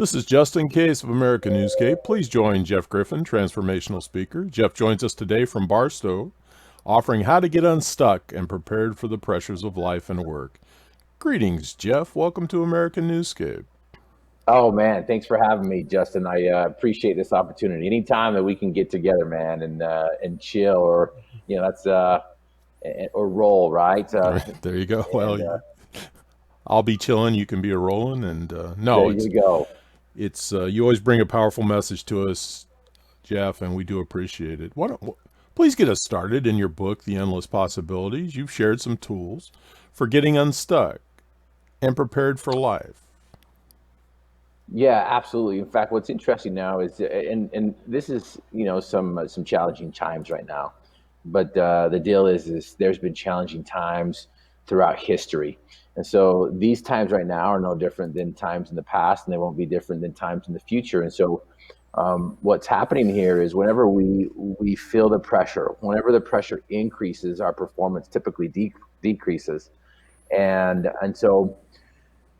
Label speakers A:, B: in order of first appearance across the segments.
A: This is Justin Case of American Newscape. Please join Jeff Griffin, transformational speaker. Jeff joins us today from Barstow, offering how to get unstuck and prepared for the pressures of life and work. Greetings, Jeff. Welcome to American Newscape.
B: Oh man, thanks for having me, Justin. I appreciate this opportunity. Anytime that we can get together, man, and chill, or that's or roll, right?
A: There you go.
B: And
A: Well, I'll be chilling. You can be a rolling. And
B: There
A: no,
B: you go.
A: it's you always bring a powerful message to us, Jeff, and we do appreciate it. Please get us started in your book, The Endless Possibilities. You've shared some tools for getting unstuck and prepared for life.
B: Yeah, absolutely. In fact, what's interesting now is, and this is some challenging times right now, but the deal is there's been challenging times throughout history, and so these times right now are no different than times in the past, and they won't be different than times in the future. And so, what's happening here is whenever we feel the pressure, whenever the pressure increases, our performance typically decreases, and so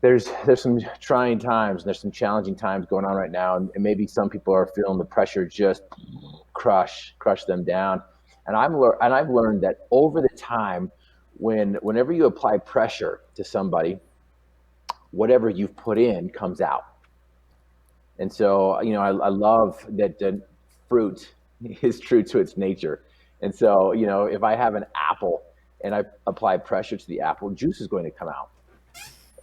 B: there's some trying times and there's some challenging times going on right now, and maybe some people are feeling the pressure just crush them down. And I've learned that over the time, whenever you apply pressure to somebody, whatever you've put in comes out. And so I love that fruit is true to its nature. And so if I have an apple and I apply pressure to the apple, juice is going to come out,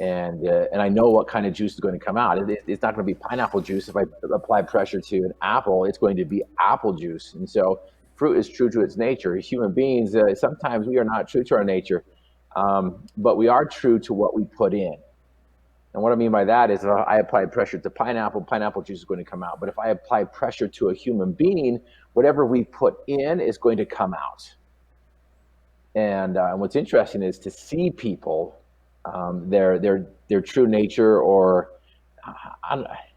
B: and I know what kind of juice is going to come out. It's not going to be pineapple juice. If I apply pressure to an apple, it's going to be apple juice. And so fruit is true to its nature. As human beings, sometimes we are not true to our nature, but we are true to what we put in. And what I mean by that is, if I apply pressure to pineapple juice is going to come out. But if I apply pressure to a human being, whatever we put in is going to come out. And what's interesting is to see people, their true nature, or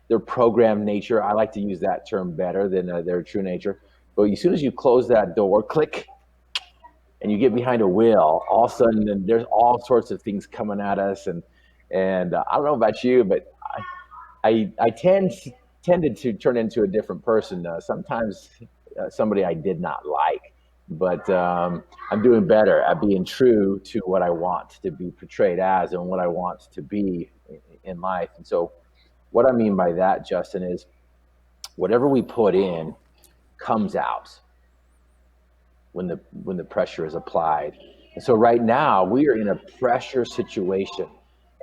B: their programmed nature. I like to use that term better than their true nature. But as soon as you close that door, click, and you get behind a wheel, all of a sudden there's all sorts of things coming at us. And I don't know about you, but I tended to turn into a different person. Sometimes somebody I did not like, but I'm doing better at being true to what I want to be portrayed as and what I want to be in life. And so, what I mean by that, Justin, is whatever we put in comes out when the pressure is applied. And so, right now we are in a pressure situation,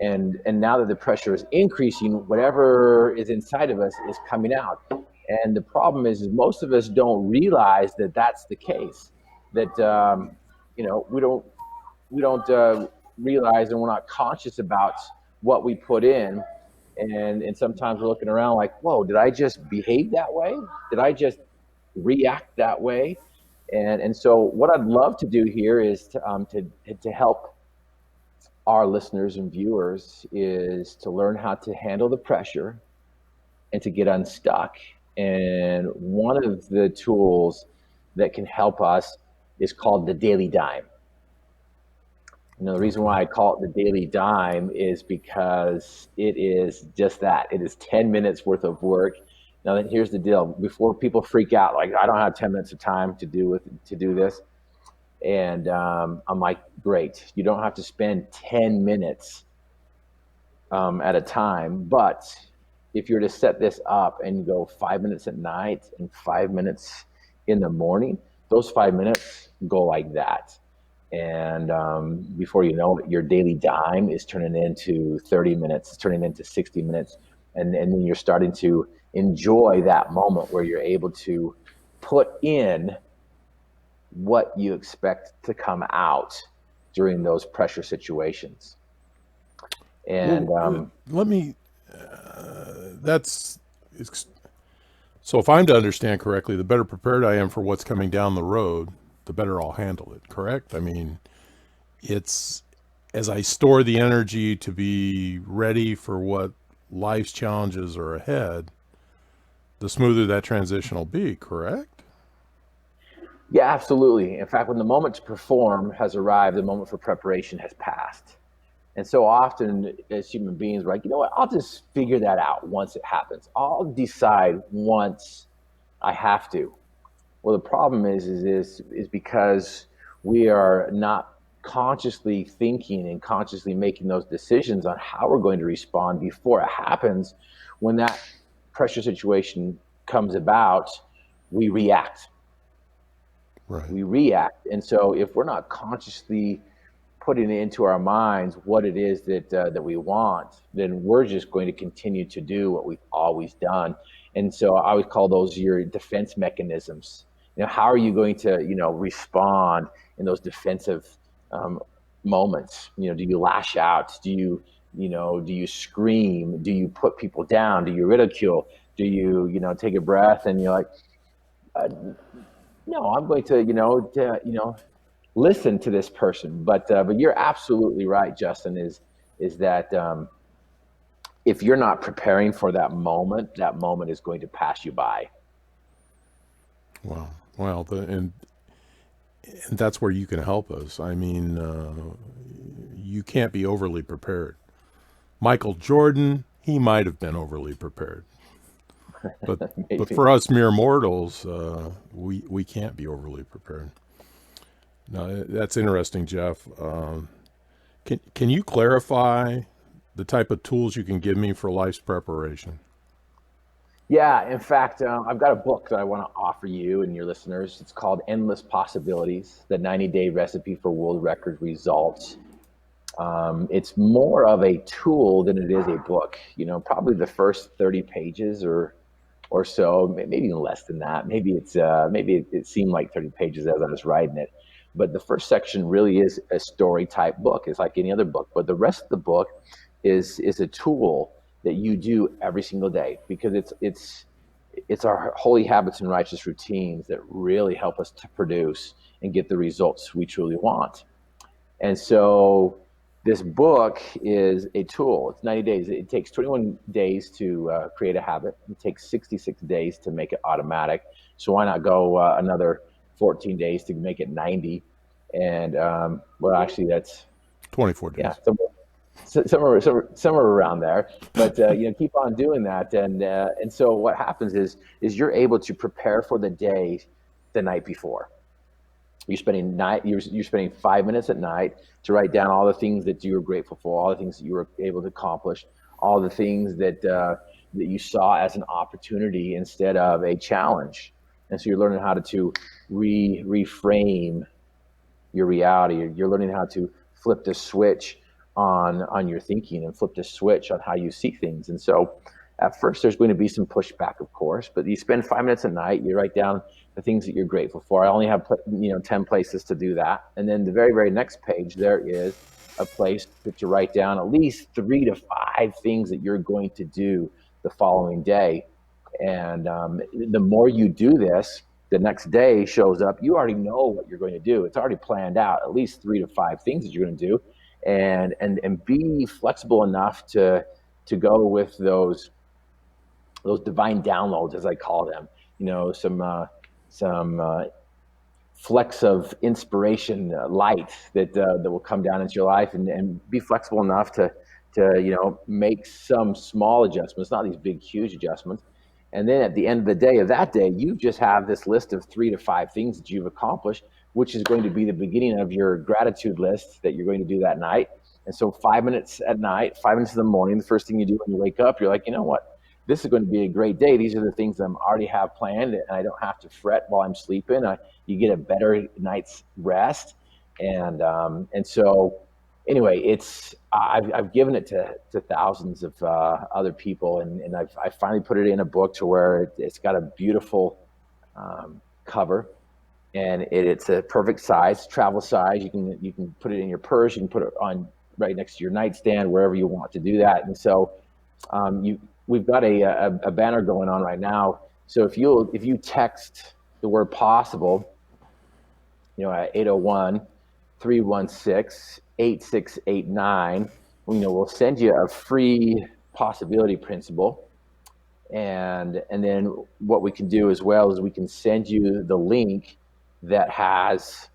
B: and now that the pressure is increasing, whatever is inside of us is coming out. And the problem is most of us don't realize that that's the case. That we don't realize, and we're not conscious about what we put in. And sometimes we're looking around like, whoa, did I just behave that way? Did I just react that way? And so what I'd love to do here is to help our listeners and viewers is to learn how to handle the pressure and to get unstuck. And one of the tools that can help us is called the daily dime. The reason why I call it the daily dime is because it is just that. It is 10 minutes worth of work. Now, then here's the deal. Before people freak out, like, I don't have 10 minutes of time to do this. And I'm like, great. You don't have to spend 10 minutes at a time. But if you're to set this up and go 5 minutes at night and 5 minutes in the morning, those 5 minutes go like that. And before you know it, your daily dime is turning into 30 minutes, it's turning into 60 minutes. And then you're starting to enjoy that moment where you're able to put in what you expect to come out during those pressure situations. And
A: Let me, that's, so if I'm to understand correctly, the better prepared I am for what's coming down the road, the better I'll handle it, correct? I mean, it's as I store the energy to be ready for what life's challenges are ahead, the smoother that transition will be, correct?
B: yeah, absolutely. In fact, when the moment to perform has arrived, the moment for preparation has passed. And so often as human beings, we're like, you know what, I'll just figure that out once it happens. I'll decide once I have to. Well, the problem is because we are not consciously thinking and consciously making those decisions on how we're going to respond before it happens. When that pressure situation comes about, we react.
A: Right.
B: We react. And so if we're not consciously putting it into our minds what it is that we want, then we're just going to continue to do what we've always done. And so I always call those your defense mechanisms. How are you going to respond in those defensive um, moments? Do you lash out? Do you scream? Do you put people down? Do you ridicule? Do you take a breath and you're like, uh, no, I'm going to listen to this person. But you're absolutely right, Justin. Is that if you're not preparing for that moment is going to pass you by.
A: Wow. Well, and that's where you can help us. I mean, you can't be overly prepared. Michael Jordan, he might have been overly prepared, but
B: Maybe.
A: for us mere mortals, we can't be overly prepared. No, that's interesting, Jeff. Can you clarify the type of tools you can give me for life's preparation?
B: Yeah, in fact, I've got a book that I want to offer you and your listeners. It's called Endless Possibilities: The 90-Day Recipe for World Record Results. It's more of a tool than it is a book. Probably the first 30 pages or so, maybe even less than that. Maybe it seemed like 30 pages as I was writing it. But the first section really is a story type book. It's like any other book. But the rest of the book is a tool that you do every single day, because it's our holy habits and righteous routines that really help us to produce and get the results we truly want. And so this book is a tool. It's 90 days. It takes 21 days to create a habit. It takes 66 days to make it automatic. So why not go another 14 days to make it 90? And well, actually, that's
A: 24
B: yeah,
A: days.
B: somewhere around there. But keep on doing that, and so what happens is you're able to prepare for the day the night before. You're spending 5 minutes at night to write down all the things that you were grateful for, all the things that you were able to accomplish, all the things that you saw as an opportunity instead of a challenge. And so you're learning how to reframe your reality. You're learning how to flip the switch on your thinking and flip the switch on how you see things. And so at first there's going to be some pushback, of course, but you spend 5 minutes a night, you write down the things that you're grateful for. I only have 10 places to do that. And then the very, very next page, there is a place to write down at least 3 to 5 things that you're going to do the following day. And the more you do this, the next day shows up, you already know what you're going to do. It's already planned out, at least 3 to 5 things that you're going to do. And be flexible enough to go with those divine downloads, as I call them. Some flecks of inspiration, light that will come down into your life, and be flexible enough to make some small adjustments, not these big huge adjustments. And then at the end of the day, you just have this list of 3 to 5 things that you've accomplished, which is going to be the beginning of your gratitude list that you're going to do that night. And so 5 minutes at night, 5 minutes in the morning, the first thing you do when you wake up, you're like, you know what? This is going to be a great day. These are the things that I already have planned, and I don't have to fret while I'm sleeping. You get a better night's rest. And so anyway, I've given it to thousands of other people, and I finally put it in a book to where it's got a beautiful cover, and it's a perfect size, travel size. You can put it in your purse. You can put it on right next to your nightstand, wherever you want to do that. And so we've got a banner going on right now. So if you text the word possible, at 801-316-8689, we'll send you a free possibility principle. And then what we can do as well is we can send you the link that has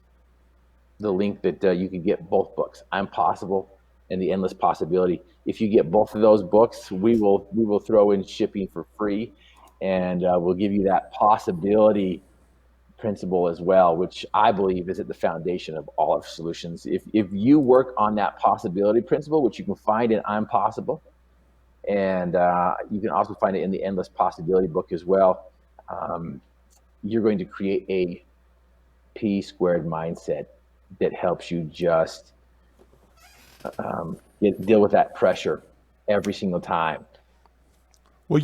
B: the link that you can get both books, I'm Possible and the endless possibility. If you get both of those books, we will throw in shipping for free, and we'll give you that possibility principle as well, which I believe is at the foundation of all of solutions. If you work on that possibility principle, which you can find in I'm Possible, and you can also find it in the Endless Possibility book as well, you're going to create a P squared mindset that helps you just deal with that pressure every single time.
A: Well,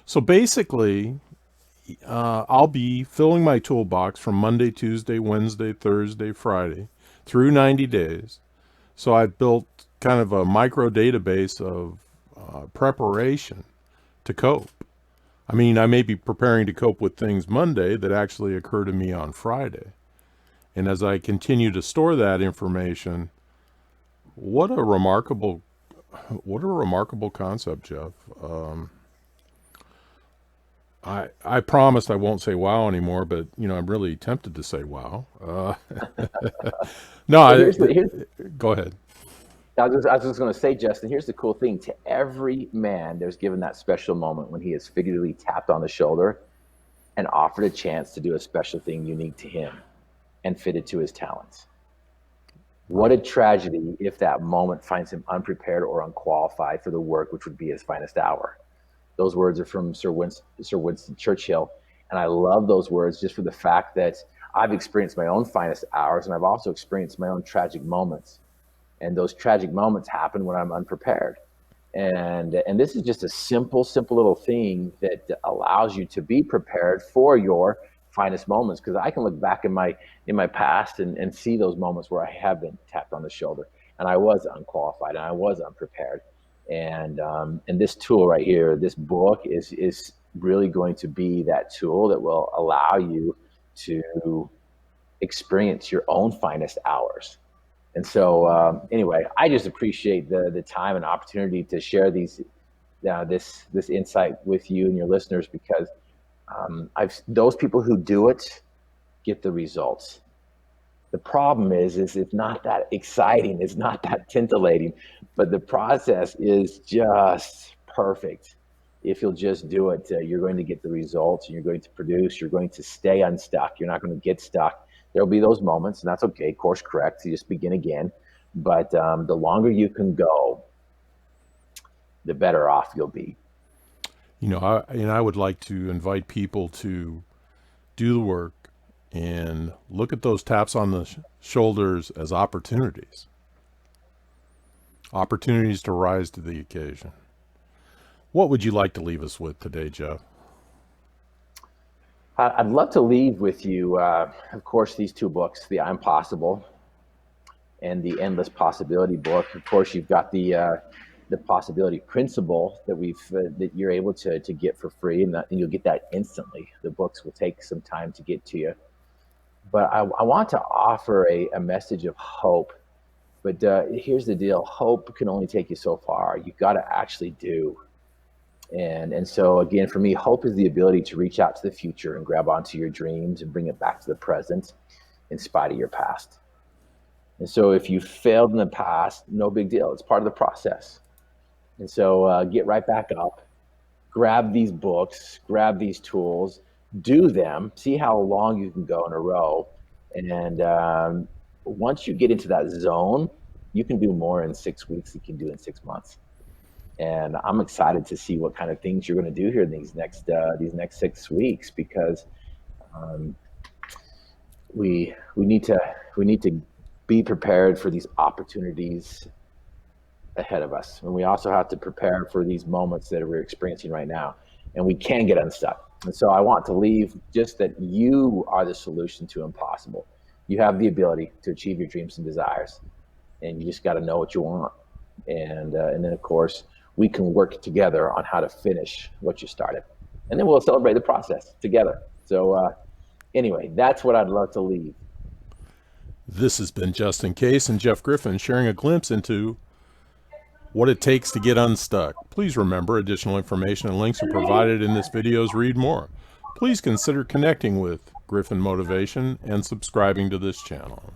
A: so basically, I'll be filling my toolbox from Monday, Tuesday, Wednesday, Thursday, Friday through 90 days. So I've built kind of a micro database of preparation to cope. I mean, I may be preparing to cope with things Monday that actually occur to me on Friday. And as I continue to store that information, what a remarkable concept, Jeff. I promised I won't say wow anymore, but I'm really tempted to say wow. No,
B: Well,
A: go ahead.
B: I was just going to say, Justin, here's the cool thing. To every man, there's given that special moment when he is figuratively tapped on the shoulder and offered a chance to do a special thing unique to him and fitted to his talents. What a tragedy if that moment finds him unprepared or unqualified for the work which would be his finest hour. Those words are from Sir Winston Churchill. And I love those words just for the fact that I've experienced my own finest hours, and I've also experienced my own tragic moments. And those tragic moments happen when I'm unprepared. And this is just a simple little thing that allows you to be prepared for your finest moments. Because I can look back in my past and see those moments where I have been tapped on the shoulder and I was unqualified and I was unprepared. And this tool right here, this book is really going to be that tool that will allow you to experience your own finest hours. And so, anyway, I just appreciate the time and opportunity to share this insight with you and your listeners, because those people who do it get the results. The problem is it's not that exciting, it's not that titillating, but the process is just perfect. If you'll just do it, you're going to get the results, and you're going to produce. You're going to stay unstuck. You're not going to get stuck. There'll be those moments, and that's okay. Course correct. You just begin again. But the longer you can go, the better off you'll be.
A: I would like to invite people to do the work and look at those taps on the shoulders as opportunities to rise to the occasion. What would you like to leave us with today, Jeff?
B: I'd love to leave with you, of course, these two books, the I'm Possible and the Endless Possibility book. Of course, you've got the possibility principle that you're able to get for free, and you'll get that instantly. The books will take some time to get to you. But I want to offer a message of hope. But here's the deal. Hope can only take you so far. You've got to actually do. And so, again, for me, hope is the ability to reach out to the future and grab onto your dreams and bring it back to the present in spite of your past. And so if you failed in the past, no big deal. It's part of the process. And so get right back up, grab these books, grab these tools, do them, see how long you can go in a row. And once you get into that zone, you can do more in 6 weeks than you can do in 6 months. And I'm excited to see what kind of things you're going to do here in these next 6 weeks, because we need to be prepared for these opportunities ahead of us, and we also have to prepare for these moments that we're experiencing right now. And we can get unstuck. And so I want to leave just that you are the solution to impossible. You have the ability to achieve your dreams and desires, and you just got to know what you want. And then, of course, we can work together on how to finish what you started. And then we'll celebrate the process together. So anyway, that's what I'd love to leave.
A: This has been Justin Case and Jeff Griffin sharing a glimpse into what it takes to get unstuck. Please remember, additional information and links are provided in this video's read more. Please consider connecting with Griffin Motivation and subscribing to this channel.